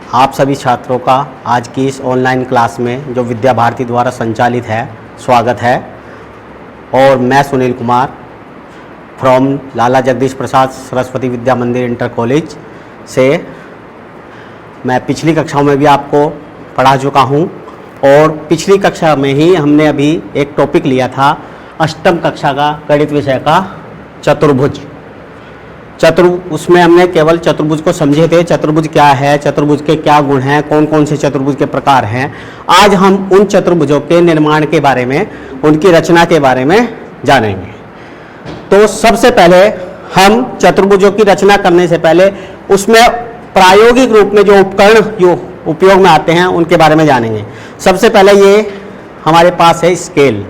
आप सभी छात्रों का आज की इस ऑनलाइन क्लास में जो विद्या भारती द्वारा संचालित है स्वागत है। और मैं सुनील कुमार फ्रॉम लाला जगदीश प्रसाद सरस्वती विद्या मंदिर इंटर कॉलेज से मैं पिछली कक्षाओं में भी आपको पढ़ा चुका हूं। और पिछली कक्षा में ही हमने अभी एक टॉपिक लिया था अष्टम कक्षा का गणित विषय का चतुर्भुज। उसमें हमने केवल चतुर्भुज को समझे थे, चतुर्भुज क्या है, चतुर्भुज के क्या गुण हैं, कौन कौन से चतुर्भुज के प्रकार हैं। आज हम उन चतुर्भुजों के निर्माण के बारे में, उनकी रचना के बारे में जानेंगे। तो सबसे पहले हम चतुर्भुजों की रचना करने से पहले उसमें प्रायोगिक रूप में जो उपकरण जो उपयोग में आते हैं उनके बारे में जानेंगे। सबसे पहले ये हमारे पास है स्केल,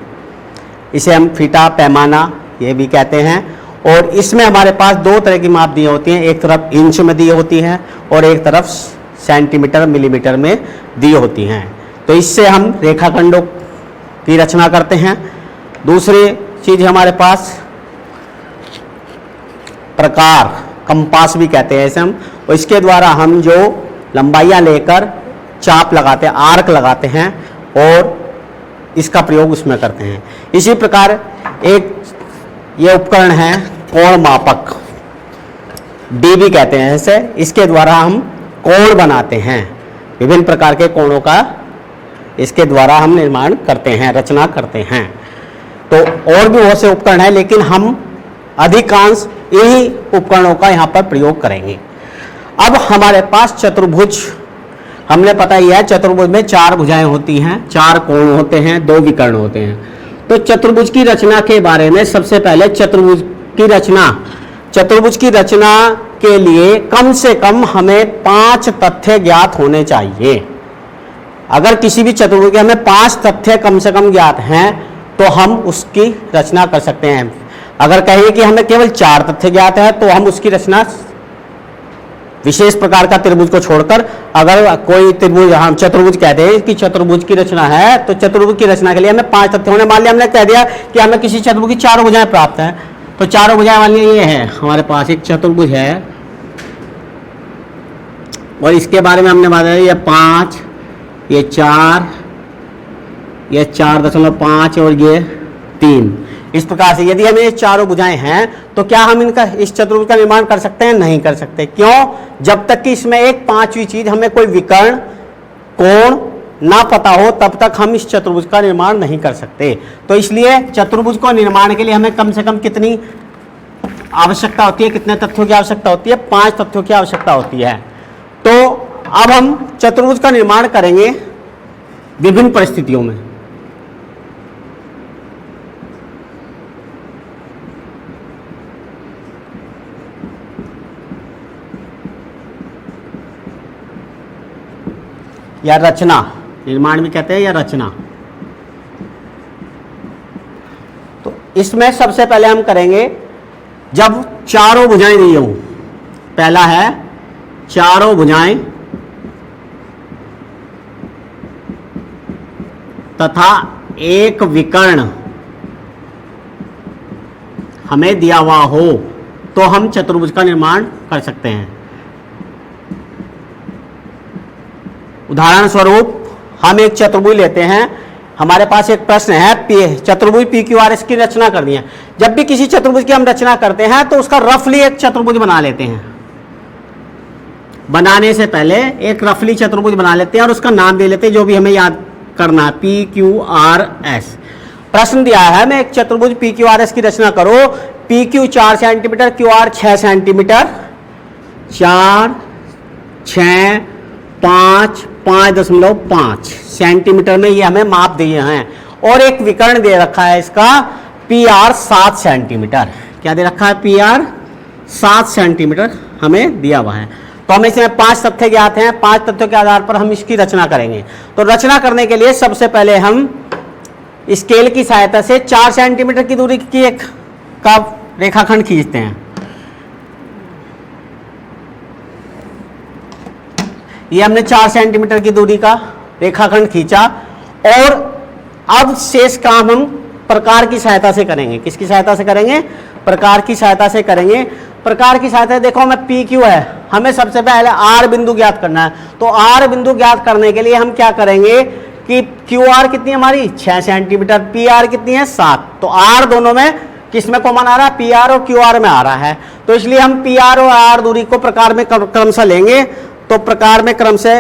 इसे हम फीटा पैमाना ये भी कहते हैं। और इसमें हमारे पास दो तरह की माप दी होती हैं, एक तरफ इंच में दी होती हैं और एक तरफ सेंटीमीटर मिलीमीटर में दी होती हैं। तो इससे हम रेखाखंडों की रचना करते हैं। दूसरी चीज हमारे पास प्रकार, कंपास भी कहते हैं इसे हम, और इसके द्वारा हम जो लंबाइयाँ लेकर चाप लगाते हैं, आर्क लगाते हैं और इसका प्रयोग उसमें करते हैं। इसी प्रकार एक ये उपकरण है कोण मापक, डी भी कहते हैं इसे। इसके द्वारा हम कोण बनाते हैं, विभिन्न प्रकार के कोणों का इसके द्वारा हम निर्माण करते हैं, रचना करते हैं। तो और भी बहुत से उपकरण हैं, लेकिन हम अधिकांश इन्हीं उपकरणों का यहाँ पर प्रयोग करेंगे। अब हमारे पास चतुर्भुज, हमने पता ही है चतुर्भुज में चार भुजाएं होती हैं, चार कोण होते हैं, दो विकर्ण होते हैं। तो चतुर्भुज की रचना के बारे में सबसे पहले चतुर्भुज की रचना के लिए कम से कम हमें 5 तथ्य ज्ञात होने चाहिए। अगर किसी भी चतुर्भुज के हमें 5 तथ्य कम से कम ज्ञात हैं तो हम उसकी रचना कर सकते हैं। अगर कहें कि हमें केवल 4 तथ्य ज्ञात है तो हम उसकी रचना विशेष प्रकार का त्रिभुज को छोड़कर, अगर कोई त्रिभुज हम चतुर्भुज कहते हैं कि चतुर्भुज की रचना है, तो चतुर्भुज की रचना के लिए हमें 5 तथ्य होने। मान लिया हमने कह दिया कि हमें किसी चतुर्भुज की 4 भुजाएं प्राप्त हैं, तो चारों भुजाएं वाली ये है, हमारे पास एक चतुर्भुज है और इसके बारे में हमने बताया ये 5, ये 4, ये 4.5 और ये 3। इस प्रकार से यदि हमें ये चारों भुजाएं हैं तो क्या हम इनका इस चतुर्भुज का निर्माण कर सकते हैं? नहीं कर सकते। क्यों? जब तक कि इसमें एक 5वीं चीज हमें कोई विकर्ण कोण ना पता हो तब तक हम इस चतुर्भुज का निर्माण नहीं कर सकते। तो इसलिए चतुर्भुज को निर्माण के लिए हमें कम से कम कितनी आवश्यकता होती है, कितने तथ्यों की आवश्यकता होती है? 5 तथ्यों की आवश्यकता होती है। तो अब हम चतुर्भुज का निर्माण करेंगे विभिन्न परिस्थितियों में। या रचना, निर्माण भी कहते हैं या रचना। तो इसमें सबसे पहले हम करेंगे जब चारों भुजाएं दी हों। पहला है चारों भुजाएं तथा एक विकर्ण हमें दिया हुआ हो तो हम चतुर्भुज का निर्माण कर सकते हैं। उदाहरण स्वरूप हम एक चतुर्भुज लेते हैं, हमारे पास एक प्रश्न है चतुर्भुज PQRS की रचना करनी है। जब भी किसी चतुर्भुज की हम रचना करते हैं तो उसका रफली एक चतुर्भुज बना लेते हैं। बनाने से पहले एक रफली चतुर्भुज बना लेते हैं और उसका नाम दे लेते हैं जो भी हमें याद करना है, PQRS। प्रश्न दिया है मैं एक चतुर्भुज PQRS की रचना करो, PQ 4 centimetre, QR 6 centimetre, 4, 6, 5, 5.5 centimetre में ये हमें माप दिए हैं। और एक विकर्ण दे रखा है इसका PR 7 सेंटीमीटर। क्या दे रखा है? PR 7 सेंटीमीटर हमें दिया हुआ है। तो हमें इसमें 5 तथ्य ज्ञात हैं। 5 तथ्यों के आधार पर हम इसकी रचना करेंगे। तो रचना करने के लिए सबसे पहले हम स्केल की सहायता से 4 सेंटीमीटर की दूरी की एक का रेखाखंड खींचते हैं। ये हमने 4 सेंटीमीटर की दूरी का रेखाखंड खींचा और अब शेष काम हम प्रकार की सहायता से करेंगे। किसकी सहायता से करेंगे? प्रकार की सहायता से करेंगे। प्रकार की सहायता देखो मैं पी क्यू है, हमें सबसे पहले आर बिंदु ज्ञात करना है। तो आर बिंदु ज्ञात करने के लिए हम क्या करेंगे कि क्यू आर कितनी हमारी 6 सेंटीमीटर, पी आर कितनी है 7। तो आर दोनों में किस में कॉमन आ रहा है, पी आर और क्यू आर में आ रहा है। तो इसलिए हम पी आर और आर दूरी को प्रकार में क्रमशः लेंगे। तो प्रकार में क्रम से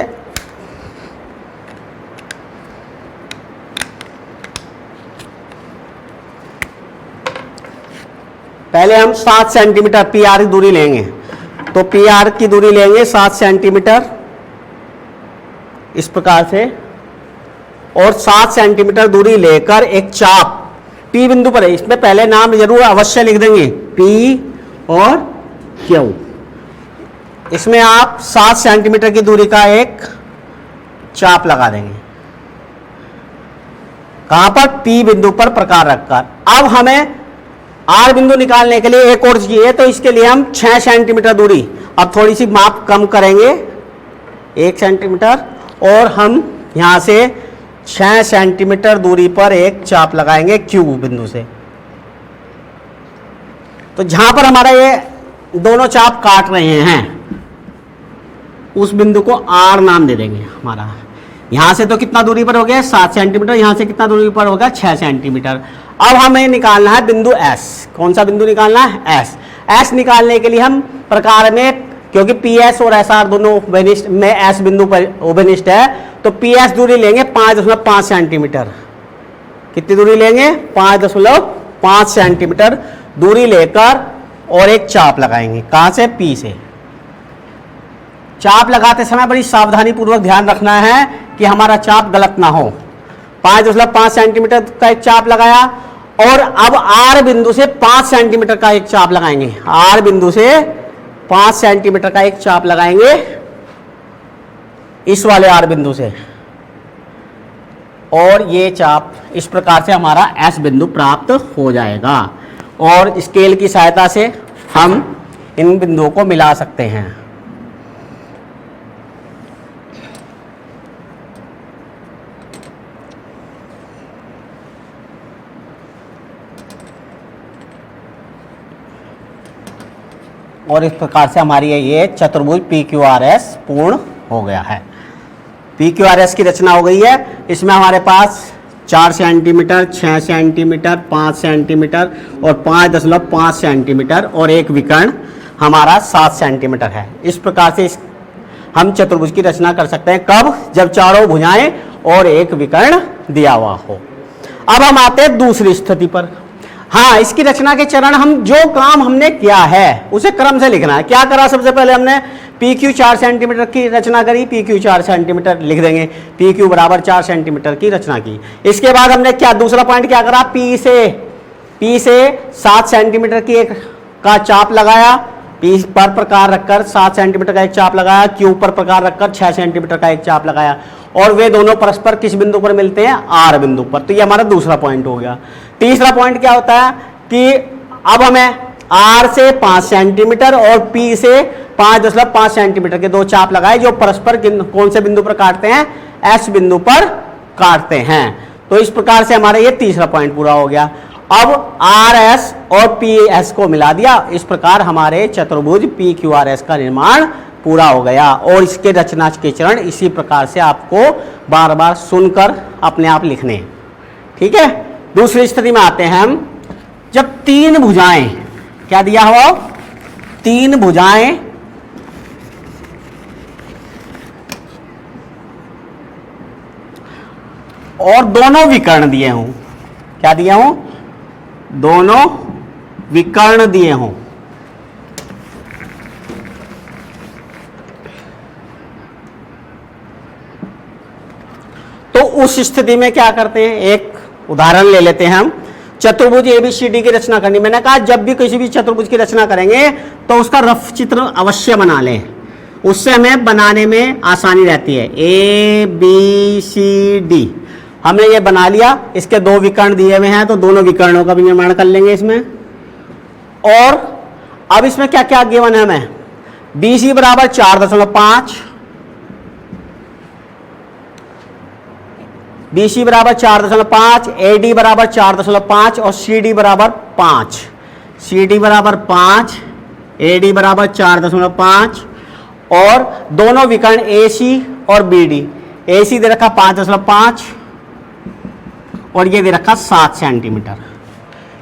पहले हम 7 सेंटीमीटर पी आर की दूरी लेंगे। तो पी आर की दूरी लेंगे 7 सेंटीमीटर इस प्रकार से, और 7 सेंटीमीटर दूरी लेकर एक चाप पी बिंदु पर है, इसमें पहले नाम जरूर अवश्य लिख देंगे पी और क्यू। इसमें आप 7 सेंटीमीटर की दूरी का एक चाप लगा देंगे। कहां पर, पी बिंदु पर प्रकार रखकर। अब हमें आर बिंदु निकालने के लिए एक और चाहिए, तो इसके लिए हम 6 सेंटीमीटर दूरी, अब थोड़ी सी माप कम करेंगे 1 सेंटीमीटर, और हम यहां से 6 सेंटीमीटर दूरी पर एक चाप लगाएंगे क्यू बिंदु से। तो जहां पर हमारा ये दोनों चाप काट रहे हैं उस बिंदु को आर नाम दे देंगे हमारा। यहां से तो कितना दूरी पर हो गया 7 सेंटीमीटर, यहां से कितना दूरी पर होगा 6 सेंटीमीटर। अब हमें निकालना है बिंदु एस। कौन सा बिंदु निकालना है, एस। एस निकालने के लिए हम प्रकार में, क्योंकि पी एस और एस आर दोनों उभयनिष्ठ में एस बिंदु पर उभयनिष्ठ है, तो पी एस दूरी लेंगे 5.5 सेंटीमीटर। कितनी दूरी लेंगे, 5.5 सेंटीमीटर दूरी लेकर और एक चाप लगाएंगे। कहां से, पी से। चाप लगाते समय बड़ी सावधानी पूर्वक ध्यान रखना है कि हमारा चाप गलत ना हो। 5.5 सेंटीमीटर का एक चाप लगाया, और अब आर बिंदु से 5 सेंटीमीटर का एक चाप लगाएंगे। आर बिंदु से 5 सेंटीमीटर का एक चाप लगाएंगे इस वाले आर बिंदु से, और ये चाप इस प्रकार से हमारा एस बिंदु प्राप्त हो जाएगा। और स्केल की सहायता से हम इन बिंदुओं को मिला सकते हैं। और इस प्रकार से हमारी ये चतुर्भुज पी क्यू आर एस पूर्ण हो गया है। पी क्यू आर एस की रचना हो गई है। इसमें हमारे पास 4 सेंटीमीटर, 6 सेंटीमीटर, 5 सेंटीमीटर और 5.5 सेंटीमीटर और एक विकर्ण हमारा 7 सेंटीमीटर है। इस प्रकार से हम चतुर्भुज की रचना कर सकते हैं। कब, जब चारों भुजाएं और एक विकर्ण दिया हुआ हो। अब हम आते हैं दूसरी स्थिति पर। हाँ, इसकी रचना के चरण, हम जो काम हमने किया है उसे क्रम से लिखना है। क्या करा, सबसे पहले हमने पी क्यू 4 सेंटीमीटर की रचना करी, पी क्यू 4 सेंटीमीटर लिख देंगे, पी क्यू बराबर 4 सेंटीमीटर की रचना की। इसके बाद हमने क्या, दूसरा पॉइंट क्या करा, पी से 7 सेंटीमीटर की एक का चाप लगाया, पी पर प्रकार रखकर 7 सेंटीमीटर का एक चाप लगाया, क्यू पर प्रकार रखकर 6 सेंटीमीटर का एक चाप लगाया, और वे दोनों परस्पर किस बिंदु पर मिलते हैं, आर बिंदु पर। तो ये हमारा दूसरा पॉइंट हो गया। तीसरा पॉइंट क्या होता है कि अब हमें आर से 5 सेंटीमीटर और पी से 5.5 सेंटीमीटर के दो चाप लगाए, जो परस्पर कौन से बिंदु पर काटते हैं, एस बिंदु पर काटते हैं। तो इस प्रकार से हमारा ये तीसरा पॉइंट पूरा हो गया। अब आर एस और पी एस को मिला दिया। इस प्रकार हमारे चतुर्भुज पी क्यू आर एस का निर्माण पूरा हो गया। और इसके रचना के चरण इसी प्रकार से आपको बार बार सुनकर अपने आप लिखने। ठीक है, दूसरी स्थिति में आते हैं हम। जब 3 भुजाएं, क्या दिया हो, 3 भुजाएं और दोनों विकर्ण दिए हों। क्या दिए हों, दोनों विकर्ण दिए हों। तो उस स्थिति में क्या करते हैं, एक उदाहरण ले लेते हैं हम। चतुर्भुज एबीसीडी की रचना करनी। मैंने कहा जब भी किसी भी चतुर्भुज की रचना करेंगे तो उसका रफ चित्र अवश्य बना लें, उससे हमें बनाने में आसानी रहती है। ए बी सी डी हमने ये बना लिया। इसके 2 विकर्ण दिए हुए हैं, तो दोनों विकर्णों का भी निर्माण कर लेंगे इसमें। और अब इसमें क्या क्या गिवन है हमें, बी सी बराबर 4.5, बी सी बराबर 4.5, ए डी बराबर 4.5 और सी डी बराबर 5। सी डी बराबर 5, AD बराबर 4.5 और दोनों विकर्ण AC और BD, AC दे रखा 5.5 और ये दे रखा 7 सेंटीमीटर।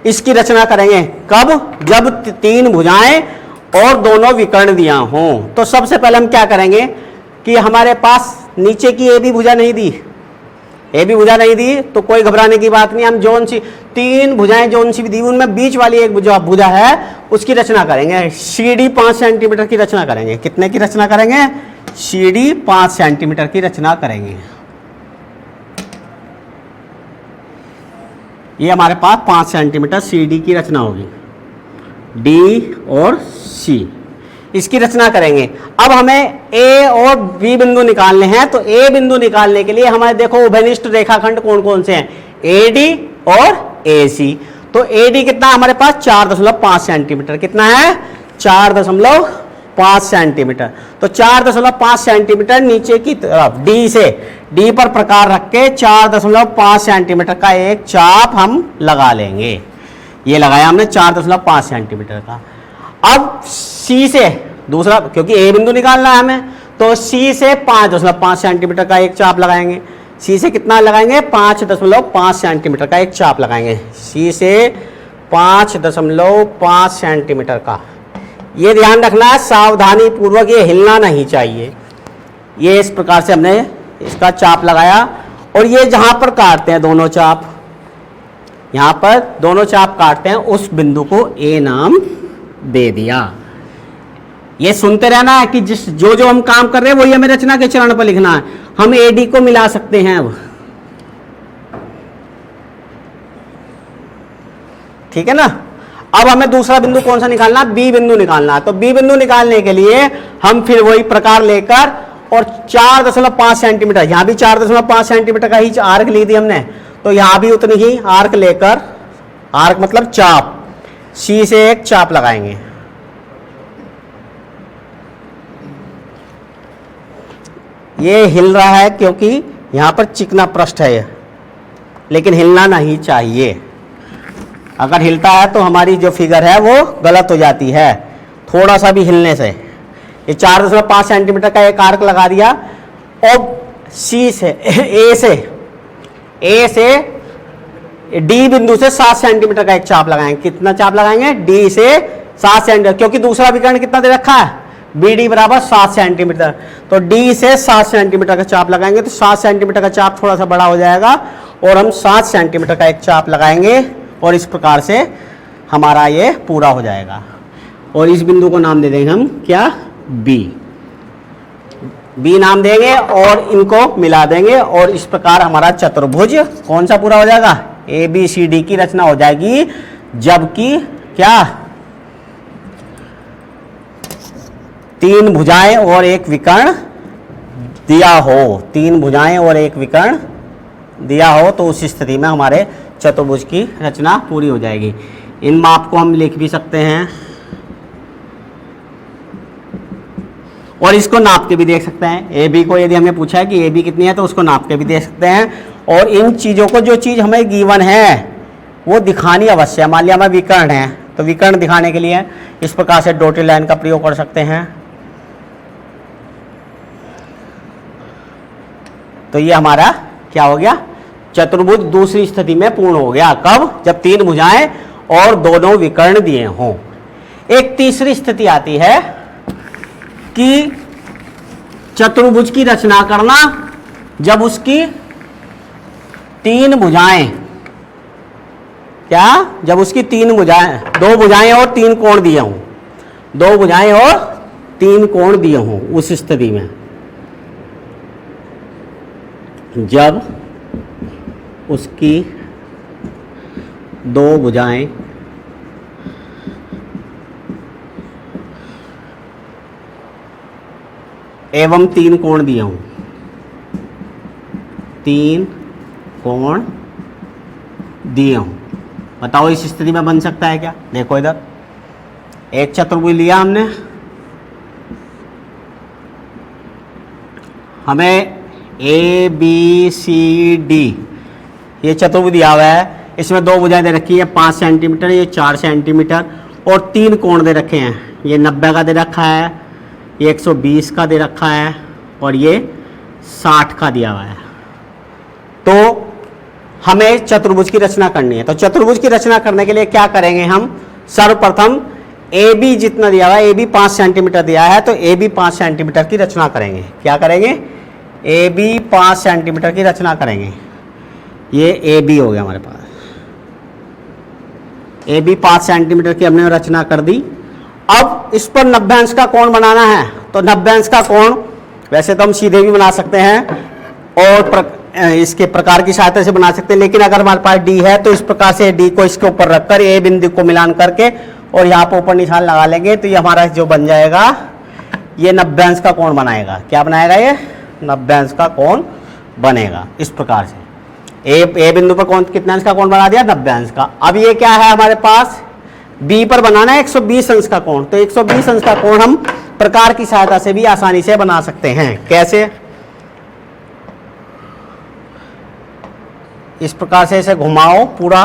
इसकी रचना करेंगे कब? जब तीन भुजाएं और दोनों विकर्ण दिया हों। तो सबसे पहले हम क्या करेंगे कि हमारे पास नीचे की AB भुजा नहीं दी, AB भुजा नहीं दी तो कोई घबराने की बात नहीं। हम जोन सी तीन भुजाएं जोन सी भी दी उनमें बीच वाली एक भुजा है उसकी रचना करेंगे। CD 5 सेंटीमीटर की रचना करेंगे। कितने की रचना करेंगे? CD 5 सेंटीमीटर की रचना करेंगे। ये हमारे पास 5 सेंटीमीटर CD की रचना होगी, D और C इसकी रचना करेंगे। अब हमें A और B बिंदु निकालने हैं। तो A बिंदु निकालने के लिए हमारे देखो उभयनिष्ठ रेखाखंड कौन कौन से हैं? AD और AC। तो AD कितना हमारे पास? 4.5 सेंटीमीटर। कितना है? 4.5 सेंटीमीटर। तो 4.5 सेंटीमीटर नीचे की तरफ D से, D पर प्रकार रख के 4.5 सेंटीमीटर का एक चाप हम लगा लेंगे। ये लगाया हमने 4.5 सेंटीमीटर का। अब C से दूसरा, क्योंकि A बिंदु निकालना है हमें, तो C से 5.5 सेंटीमीटर का एक चाप लगाएंगे। C से कितना लगाएंगे? 5.5 सेंटीमीटर का एक चाप लगाएंगे। C से 5.5 सेंटीमीटर का। ये ध्यान रखना है सावधानी पूर्वक, ये हिलना नहीं चाहिए। ये इस प्रकार से हमने इसका चाप लगाया और ये जहां पर काटते हैं दोनों चाप, यहां पर दोनों चाप काटते हैं, उस बिंदु को A नाम दे दिया। ये सुनते रहना है कि जिस जो जो हम काम कर रहे हैं वही हमें रचना के चरण पर लिखना है। हम AD को मिला सकते हैं अब, ठीक है ना। अब हमें दूसरा बिंदु कौन सा निकालना है? B बिंदु निकालना है। तो B बिंदु निकालने के लिए हम फिर वही प्रकार लेकर और 4.5 सेंटीमीटर, यहां भी 4.5 सेंटीमीटर का ही आर्क ली थी हमने, तो यहां भी उतनी ही आर्क लेकर, आर्क मतलब चाप, C से एक चाप लगाएंगे। ये हिल रहा है क्योंकि यहां पर चिकना पृष्ठ है, लेकिन हिलना नहीं चाहिए। अगर हिलता है तो हमारी जो फिगर है वो गलत हो जाती है, थोड़ा सा भी हिलने से। ये 4.5 सेंटीमीटर का एक आर्क लगा दिया और C से A से D बिंदु से 7 सेंटीमीटर का एक चाप लगाएंगे। कितना चाप लगाएंगे? D से 7 सेंटीमीटर, क्योंकि दूसरा विकर्ण कितना दे रखा है? BD बराबर 7 सेंटीमीटर। तो D से 7 सेंटीमीटर का चाप लगाएंगे। तो 7 सेंटीमीटर का चाप थोड़ा सा बड़ा हो जाएगा और हम 7 सेंटीमीटर का एक चाप लगाएंगे और इस प्रकार से हमारा ये पूरा हो जाएगा। और इस बिंदु को नाम दे देंगे हम क्या? B नाम देंगे और इनको मिला देंगे और इस प्रकार हमारा चतुर्भुज कौन सा पूरा हो जाएगा? ABCD की रचना हो जाएगी। जबकि क्या? तीन भुजाएं और एक विकर्ण दिया हो, तीन भुजाएं और एक विकर्ण दिया हो तो उस स्थिति में हमारे चतुर्भुज की रचना पूरी हो जाएगी। इन माप को हम लिख भी सकते हैं और इसको नाप के भी देख सकते हैं। AB को यदि हमें पूछा है कि AB कितनी है तो उसको नाप के भी देख सकते हैं। और इन चीज़ों को, जो चीज़ हमें गिवन है वो दिखानी अवश्य है। मान लिया हमें विकर्ण है तो विकर्ण दिखाने के लिए इस प्रकार से डॉटेड लाइन का प्रयोग कर सकते हैं। तो ये हमारा क्या हो गया? चतुर्भुज दूसरी स्थिति में पूर्ण हो गया। कब? जब तीन भुजाएं और दोनों विकर्ण दिए हों। एक तीसरी स्थिति आती है कि चतुर्भुज की रचना करना जब उसकी तीन भुजाएं, क्या? जब उसकी तीन भुजाएं, दो भुजाएं और तीन कोण दिए हों, दो भुजाएं और तीन कोण दिए हों, उस स्थिति में जब उसकी दो भुजाएं एवं तीन कोण दिए हों, तीन कोण दिए हों, बताओ इस स्थिति में बन सकता है क्या? देखो इधर एक चतुर्भुज लिया हमने, हमें ABCD ये चतुर्भुज दिया हुआ है। इसमें दो भुजाएं दे रखी है 5 सेंटीमीटर, ये 4 सेंटीमीटर और 3 कोण दे रखे हैं। ये 90 का दे रखा है, ये 120 का दे रखा है और ये 60 का दिया हुआ है। तो हमें चतुर्भुज की रचना करनी है। तो चतुर्भुज की रचना करने के लिए क्या करेंगे हम, सर्वप्रथम ए बी जितना दिया हुआ है, ए बी 5 सेंटीमीटर दिया है, तो ए बी 5 सेंटीमीटर की रचना करेंगे। क्या करेंगे, ए बी 5 सेंटीमीटर की रचना करेंगे। ये ए बी हो गया हमारे पास, ए बी 5 सेंटीमीटर की हमने रचना कर दी। अब इस पर 90 अंश का कोण बनाना है। तो 90 अंश का कोण वैसे तो हम सीधे भी बना सकते हैं और इसके प्रकार की सहायता से बना सकते हैं, लेकिन अगर हमारे पास डी है तो इस प्रकार से डी को इसके ऊपर रखकर ए बिंदु को मिलान करके और यहाँ पर ऊपर निशान लगा लेंगे, तो ये हमारा जो बन जाएगा, ये 90 अंश का कोण बनाएगा। क्या बनाएगा, ये 90 अंश का कोण बनेगा। इस प्रकार से ए बिंदु पर कौन कितने अंश का कोण बना दिया, 90 अंश का। अब ये क्या है हमारे पास, बी पर बनाना है 120 अंश का कोण। तो 120 अंश का कोण हम प्रकार की सहायता से भी आसानी से बना सकते हैं। कैसे, इस प्रकार से इसे घुमाओ पूरा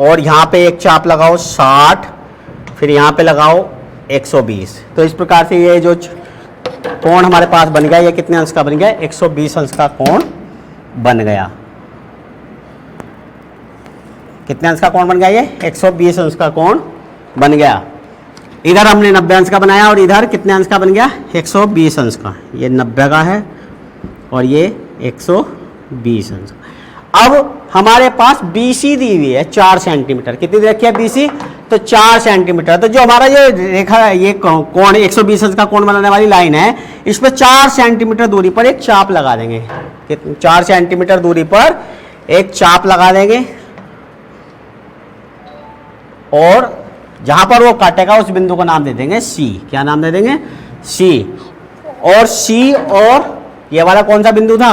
और यहाँ पे एक चाप लगाओ 60, फिर यहाँ पे लगाओ 120। तो इस प्रकार से ये जो कोण हमारे पास बन गया, ये कितने अंश का बन गया, 120 अंश का कोण बन गया। कितने अंश का कोण बन गया, ये 120 अंश का कोण बन गया। इधर हमने 90 अंश का बनाया और इधर कितने अंश का बन गया, 120 अंश का। ये 90 का है और ये 120 अंश का। अब हमारे पास BC दी हुई है 4 सेंटीमीटर। कितनी दे रखी है BC, तो 4 सेंटीमीटर। तो जो हमारा ये रेखा, ये कोण 120 अंश का कोण बनाने वाली लाइन है, इस पर 4 सेंटीमीटर दूरी पर एक चाप लगा देंगे। 4 सेंटीमीटर दूरी पर एक चाप लगा देंगे और जहां पर वो काटेगा उस बिंदु को नाम दे देंगे C। क्या नाम दे देंगे, C। और C और ये वाला कौन सा बिंदु था,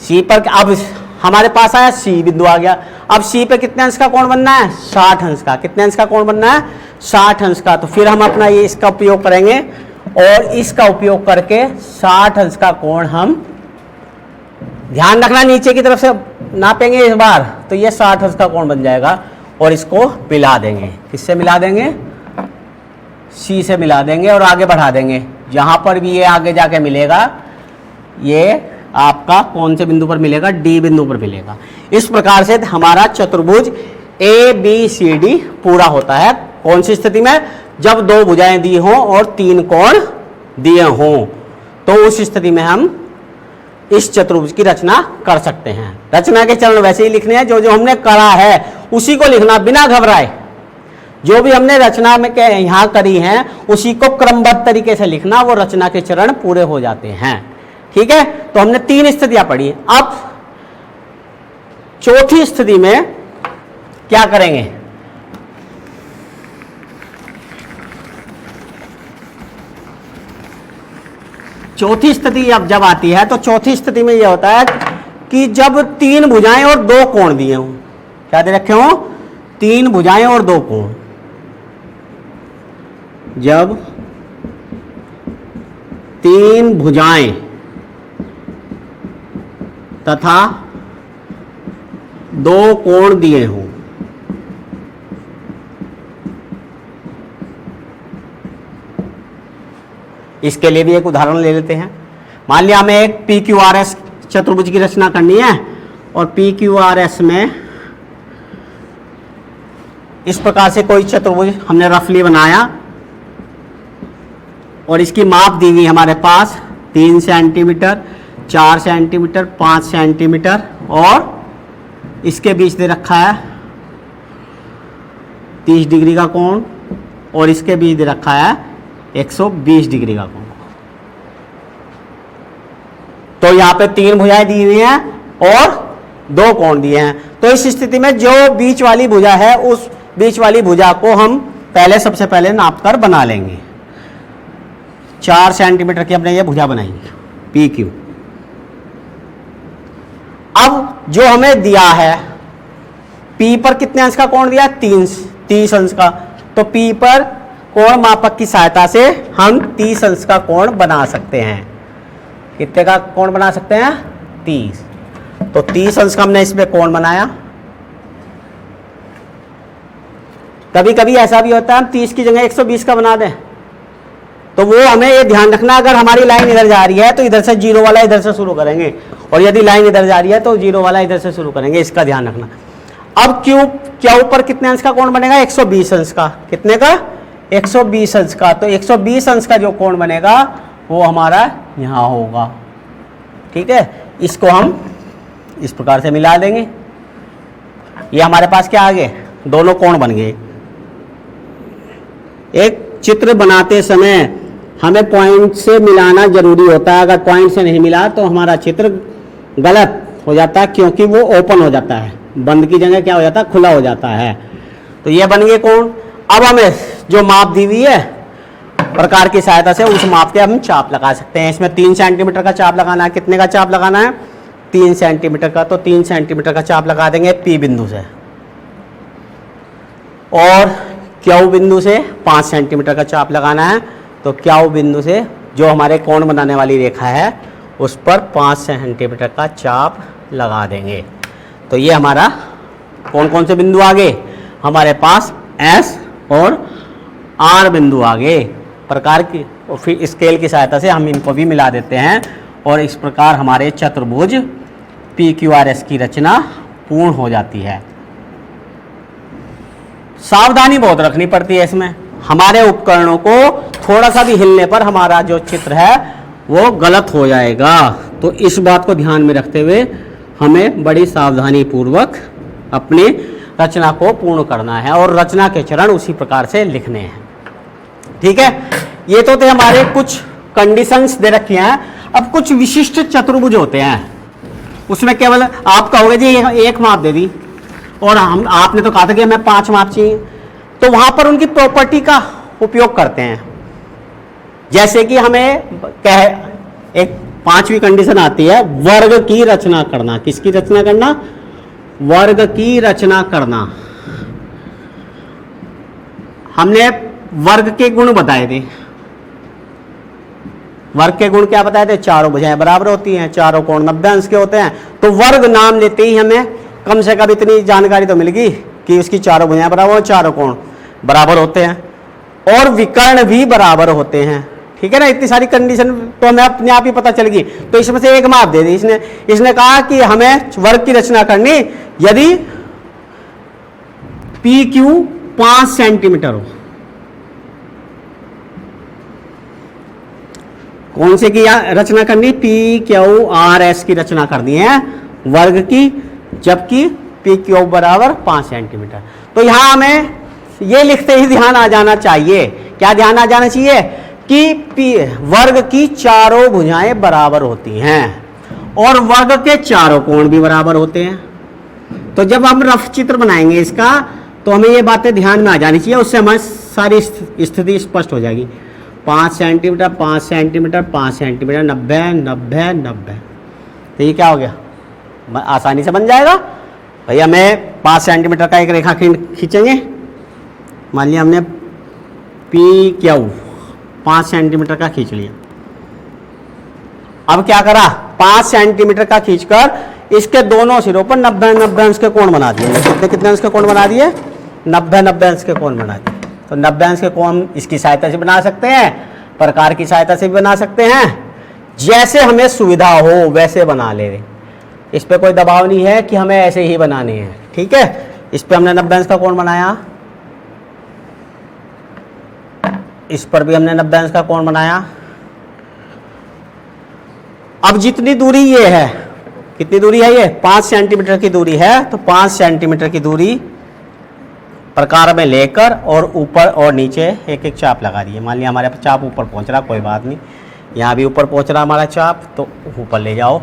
C पर। अब हमारे पास आया C बिंदु आ गया। अब C पे कितने अंश का कोण बनना है, 60 अंश का। कितने अंश का कोण बनना है, 60 अंश का। तो फिर हम अपना ये इसका उपयोग करेंगे और इसका उपयोग करके 60 अंश का कोण हम, ध्यान रखना नीचे की तरफ से नापेंगे इस बार, तो ये 60 अंश का कोण बन जाएगा। और इसको मिला देंगे, किससे मिला देंगे, C से मिला देंगे और आगे बढ़ा देंगे। जहां पर भी ये आगे जाके मिलेगा, ये आपका कौन से बिंदु पर मिलेगा, D बिंदु पर मिलेगा। इस प्रकार से हमारा चतुर्भुज ABCD पूरा होता है। कौन सी स्थिति में, जब 2 भुजाएं दी हों और 3 कोण दिए हों, तो उस स्थिति में हम इस चतुर्भुज की रचना कर सकते हैं। रचना के चरण वैसे ही लिखने हैं, जो जो हमने करा है उसी को लिखना बिना घबराए। जो भी हमने रचना में यहाँ करी हैं उसी को क्रमबद्ध तरीके से लिखना, वो रचना के चरण पूरे हो जाते हैं। ठीक है, तो हमने 3 स्थितियां पढ़ी। अब चौथी स्थिति में क्या करेंगे, चौथी स्थिति अब जब आती है तो चौथी स्थिति में यह होता है कि जब 3 भुजाएं और 2 कोण दिए हों। क्या दे रखे हों, 3 भुजाएं और 2 कोण। जब 3 भुजाएं तथा 2 कोण दिए हों, इसके लिए भी एक उदाहरण ले लेते हैं। मान लिया हमें एक PQRS चतुर्भुज की रचना करनी है और PQRS में इस प्रकार से कोई चतुर्भुज हमने रफली बनाया और इसकी माप दी हुई हमारे पास 3 सेंटीमीटर, 4 सेंटीमीटर, 5 सेंटीमीटर और इसके बीच दे रखा है 30 डिग्री का कोण और इसके बीच दे रखा है 120 डिग्री का कोण। तो यहाँ पे 3 भुजाएं दी हुई हैं और 2 कोण दिए हैं। तो इस स्थिति में जो बीच वाली भुजा है उस बीच वाली भुजा को हम सबसे पहले नाप कर बना लेंगे। 4 सेंटीमीटर की हमने ये भुजा बनाई PQ। अब जो हमें दिया है P पर कितने अंश का कोण दिया, 30 अंश का। तो P पर कोण मापक की सहायता से हम 30 अंश का कोण बना सकते हैं। कितने का कोण बना सकते हैं, 30। तो 30 अंश का हमने इसमें कोण बनाया। कभी कभी ऐसा भी होता है हम 30 की जगह 120 का बना दें, तो वो हमें ये ध्यान रखना, अगर हमारी लाइन इधर जा रही है तो इधर से जीरो वाला इधर से शुरू करेंगे, और यदि लाइन इधर जा रही है तो जीरो वाला इधर से शुरू करेंगे, इसका ध्यान रखना। अब क्यू पर कितने अंश का कोण बनेगा? 120 अंश का। कितने का? 120 अंश का। तो 120 अंश का जो कोण बनेगा वो हमारा यहाँ होगा। ठीक है, इसको हम इस प्रकार से मिला देंगे। ये हमारे पास क्या आ गए? दोनों कोण बन गए। एक चित्र बनाते समय हमें पॉइंट से मिलाना जरूरी होता है, अगर पॉइंट से नहीं मिला तो हमारा चित्र गलत हो जाता है, क्योंकि वो ओपन हो जाता है, बंद की जगह क्या हो जाता है? खुला हो जाता है। तो ये बन गए कोण। अब हमें जो माप दी हुई है प्रकार की सहायता से उस माप के हम चाप लगा सकते हैं। इसमें 3 सेंटीमीटर का चाप लगाना है। कितने का चाप लगाना है? 3 सेंटीमीटर का। तो 3 सेंटीमीटर का चाप लगा देंगे P बिंदु से, और Q बिंदु से 5 सेंटीमीटर का चाप लगाना है। तो Q बिंदु से जो हमारे कोण बनाने वाली रेखा है उस पर 5 सेंटीमीटर का चाप लगा देंगे। तो ये हमारा कौन कौन से बिंदु आ गए? हमारे पास S और R बिंदु आ गए प्रकार की, और फिर स्केल की सहायता से हम इनको भी मिला देते हैं, और इस प्रकार हमारे चतुर्भुज PQRS की रचना पूर्ण हो जाती है। सावधानी बहुत रखनी पड़ती है इसमें, हमारे उपकरणों को थोड़ा सा भी हिलने पर हमारा जो चित्र है वो गलत हो जाएगा। तो इस बात को ध्यान में रखते हुए हमें बड़ी सावधानी पूर्वक अपनी रचना को पूर्ण करना है, और रचना के चरण उसी प्रकार से लिखने हैं। ठीक है, ये तो थे हमारे कुछ कंडीशंस दे रखी हैं। अब कुछ विशिष्ट चतुर्भुज होते हैं, उसमें केवल आप कहोगे जी एक माप दे दी, और हम आपने तो कहा था कि हमें 5 माप चाहिए, तो वहां पर उनकी प्रॉपर्टी का उपयोग करते हैं। जैसे कि हमें एक 5वीं कंडीशन आती है, वर्ग की रचना करना। किसकी रचना करना? वर्ग की रचना करना। हमने वर्ग के गुण बताए थे। वर्ग के गुण क्या बताए थे? चारों भुजाएं बराबर होती हैं, चारों कोण 90 अंश के होते हैं। तो वर्ग नाम लेते ही हमें कम से कम इतनी जानकारी तो मिल गई कि उसकी चारों भुजाएं बराबर, चारों कोण बराबर होते हैं, और विकर्ण भी बराबर होते हैं। ठीक है ना, इतनी सारी कंडीशन तो हमें अपने आप ही पता चल गई। तो इसमें से एक माप दे दी इसने कहा कि हमें वर्ग की रचना करनी यदि PQ 5 सेंटीमीटर हो। कौन से की रचना करनी? PQRS की रचना करनी है वर्ग की, जबकि PQ बराबर 5 सेंटीमीटर। तो यहां हमें ये लिखते ही ध्यान आ जाना चाहिए। क्या ध्यान आ जाना चाहिए? कि वर्ग की चारों भुजाएं बराबर होती हैं, और वर्ग के चारों कोण भी बराबर होते हैं। तो जब हम रफ चित्र बनाएंगे इसका, तो हमें ये बातें ध्यान में आ जानी चाहिए, उससे हमारी सारी स्थिति स्पष्ट हो जाएगी। 5 सेंटीमीटर 5 सेंटीमीटर 5 सेंटीमीटर 90 90 90। तो ये क्या हो गया? आसानी से बन जाएगा। भाई हमें 5 सेंटीमीटर का एक रेखाखंड खींचेंगे। मान लिया हमने PQ 5 सेंटीमीटर का खींच लिया। अब क्या करा? 5 सेंटीमीटर का खींचकर इसके दोनों सिरों पर 90 90 अंश के कोण बना दिए। कितने कितने अंश के कोण बना दिए? 90 90 अंश के कोण बना दिए। तो 90 अंश के कोण इसकी सहायता से बना सकते हैं, प्रकार की सहायता से भी बना सकते हैं, जैसे हमें सुविधा हो वैसे बना ले। इस पे कोई दबाव नहीं है कि हमें ऐसे ही बनाने हैं। ठीक है, इस पे हमने 90 अंश का कोण बनाया, इस पर भी हमने 90 अंश का कोण बनाया। अब जितनी दूरी ये है, कितनी दूरी है? ये 5 सेंटीमीटर की दूरी है। तो 5 सेंटीमीटर की दूरी प्रकार में लेकर और ऊपर और नीचे एक एक चाप लगा दिए। मान लिया हमारे चाप ऊपर पहुंच रहा, कोई बात नहीं, यहाँ भी ऊपर पहुंच रहा हमारा चाप, तो ऊपर ले जाओ।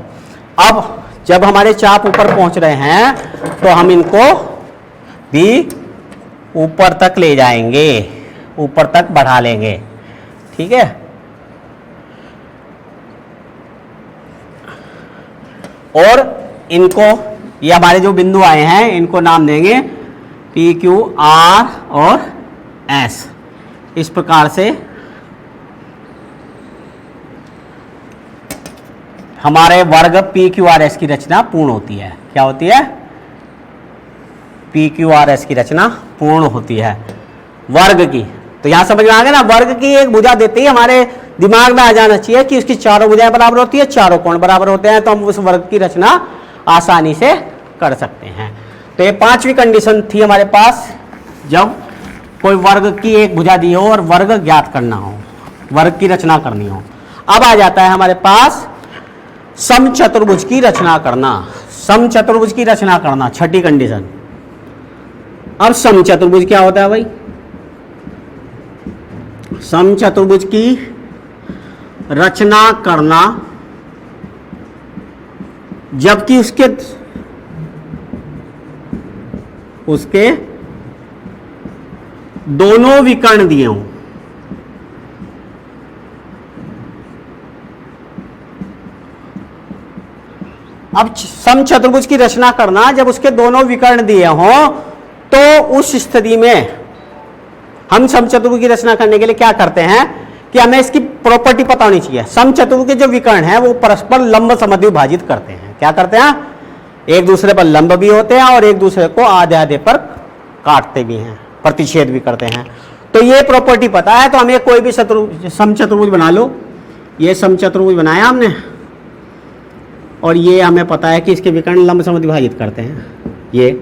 अब जब हमारे चाप ऊपर पहुंच रहे हैं तो हम इनको भी ऊपर तक ले जाएंगे, ऊपर तक बढ़ा लेंगे। ठीक है, और इनको, ये हमारे जो बिंदु आए हैं इनको नाम देंगे PQ R और S। इस प्रकार से हमारे वर्ग PQRS की रचना पूर्ण होती है। क्या होती है? PQRS की रचना पूर्ण होती है। वर्ग की। तो यहां समझ में आ गया ना, वर्ग की एक भुजा देते ही हमारे दिमाग में आ जाना चाहिए कि उसकी चारों भुजाएं बराबर होती है, चारों कोण बराबर होते हैं, तो हम उस वर्ग की रचना आसानी से कर सकते हैं। तो ये पांचवी कंडीशन थी हमारे पास, जब कोई वर्ग की एक भुजा दी हो और वर्ग ज्ञात करना हो, वर्ग की रचना करनी हो। अब आ जाता है हमारे पास समचतुर्भुज की रचना करना। समचतुर्भुज की रचना करना, छठी कंडीशन। अब समचतुर्भुज क्या होता है भाई? समचतुर्भुज की रचना करना जबकि उसके दोनों विकर्ण दिए हों। अब समचतुर्भुज की रचना करना जब उसके दोनों विकर्ण दिए हों, तो उस स्थिति में हम समचतुर्भुज की रचना करने के लिए क्या करते हैं कि हमें इसकी प्रॉपर्टी पता होनी चाहिए। समचतुर्भुज के जो विकर्ण हैं वो परस्पर लंब समद्विभाजित करते हैं। क्या करते हैं? एक दूसरे पर लंब भी होते हैं और एक दूसरे को आधे आधे पर काटते भी हैं, प्रतिच्छेद भी करते हैं। तो ये प्रॉपर्टी पता है तो हमें कोई भी समचतुर्भुज बना लो। ये समचतुर्भुज बनाया हमने और ये हमें पता है कि इसके विकर्ण लंब समद्विभाजित करते हैं। ये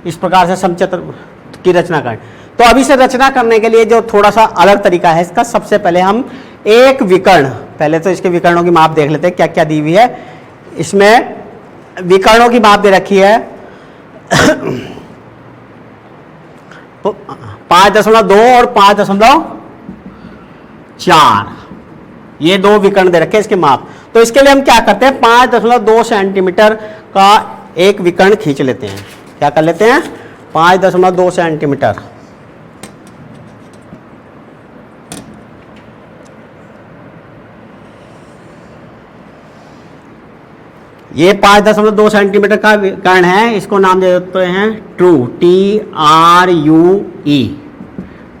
इस प्रकार से समचतुर्भुज की रचना करें। तो अभी से रचना करने के लिए जो थोड़ा सा अलग तरीका है इसका, सबसे पहले हम एक विकर्ण, पहले तो इसके विकर्णों की माप देख लेते हैं क्या क्या दी हुई है। इसमें विकर्णों की माप दे रखी है 5.2 और 5.4, ये दो विकर्ण दे रखे हैं इसके माप। तो इसके लिए हम क्या करते हैं, 5.2 सेंटीमीटर का एक विकर्ण खींच लेते हैं। क्या कर लेते हैं? 5.2 सेंटीमीटर। ये 5.2 सेंटीमीटर का विकर्ण है, इसको नाम दे देते हैं ट्रू, TRUE,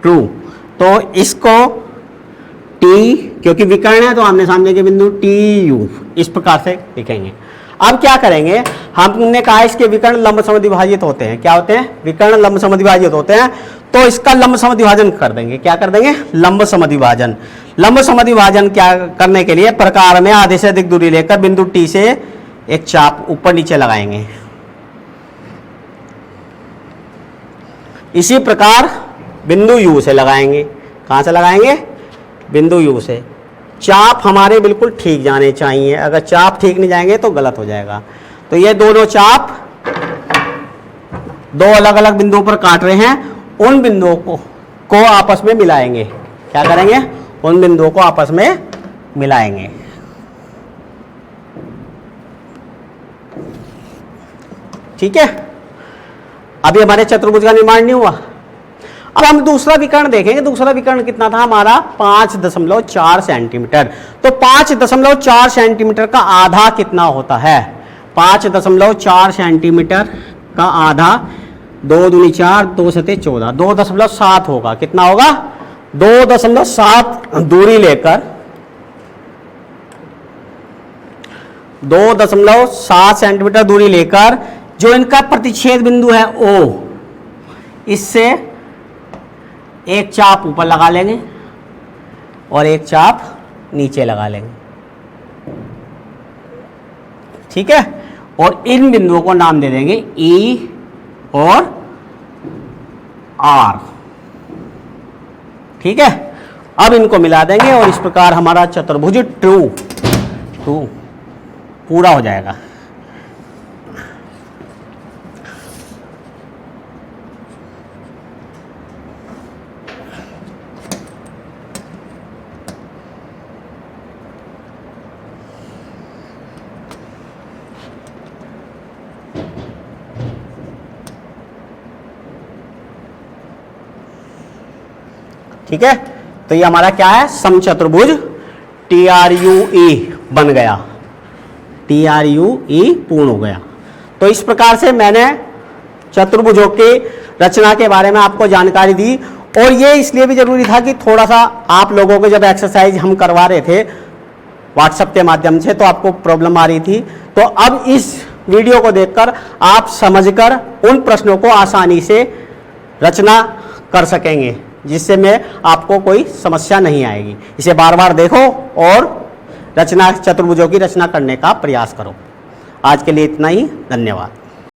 ट्रू। तो इसको T, क्योंकि विकर्ण है तो आमने सामने के बिंदु TU इस प्रकार से लिखेंगे। अब क्या करेंगे, हमने कहा इसके विकर्ण लंब समद्विभाजित होते हैं। क्या होते हैं? विकर्ण लंब समद्विभाजित होते हैं। तो इसका लंब समद्विभाजन कर देंगे। क्या कर देंगे? लंब समद्विभाजन। लंब समद्विभाजन क्या करने के लिए, प्रकार में आधे से अधिक दूरी लेकर बिंदु T से एक चाप ऊपर नीचे लगाएंगे। इसी प्रकार बिंदु U से लगाएंगे। कहां से लगाएंगे? बिंदु U से। चाप हमारे बिल्कुल ठीक जाने चाहिए, अगर चाप ठीक नहीं जाएंगे तो गलत हो जाएगा। तो ये दोनों चाप दो अलग अलग बिंदुओं पर काट रहे हैं, उन बिंदुओं को आपस में मिलाएंगे। क्या करेंगे? उन बिंदुओं को आपस में मिलाएंगे। ठीक है, अभी हमारे चतुर्भुज का निर्माण नहीं हुआ। अब हम दूसरा विकर्ण देखेंगे। दूसरा विकर्ण कितना था हमारा? 5.4 सेंटीमीटर। तो 5.4 सेंटीमीटर का आधा कितना होता है? 5.4 सेंटीमीटर का आधा 2 दूनी 4, 2 सते 14, 2.7 होगा। कितना होगा? 2.7 दूरी लेकर 2.7 सेंटीमीटर दूरी लेकर जो इनका प्रतिच्छेद बिंदु है O, इससे एक चाप ऊपर लगा लेंगे और एक चाप नीचे लगा लेंगे। ठीक है, और इन बिंदुओं को नाम दे देंगे E और R। ठीक है, अब इनको मिला देंगे और इस प्रकार हमारा चतुर्भुज ट्रू पूरा हो जाएगा। ठीक है, तो ये हमारा क्या है? समचतुर्भुज TRUE बन गया। TRUE पूर्ण हो गया। तो इस प्रकार से मैंने चतुर्भुजों की रचना के बारे में आपको जानकारी दी। और ये इसलिए भी जरूरी था कि थोड़ा सा आप लोगों को जब एक्सरसाइज हम करवा रहे थे व्हाट्सएप के माध्यम से तो आपको प्रॉब्लम आ रही थी, तो अब इस वीडियो को देखकर आप समझकर उन प्रश्नों को आसानी से रचना कर सकेंगे, जिससे में आपको कोई समस्या नहीं आएगी। इसे बार बार देखो और रचना चतुर्भुजों की रचना करने का प्रयास करो। आज के लिए इतना ही, धन्यवाद।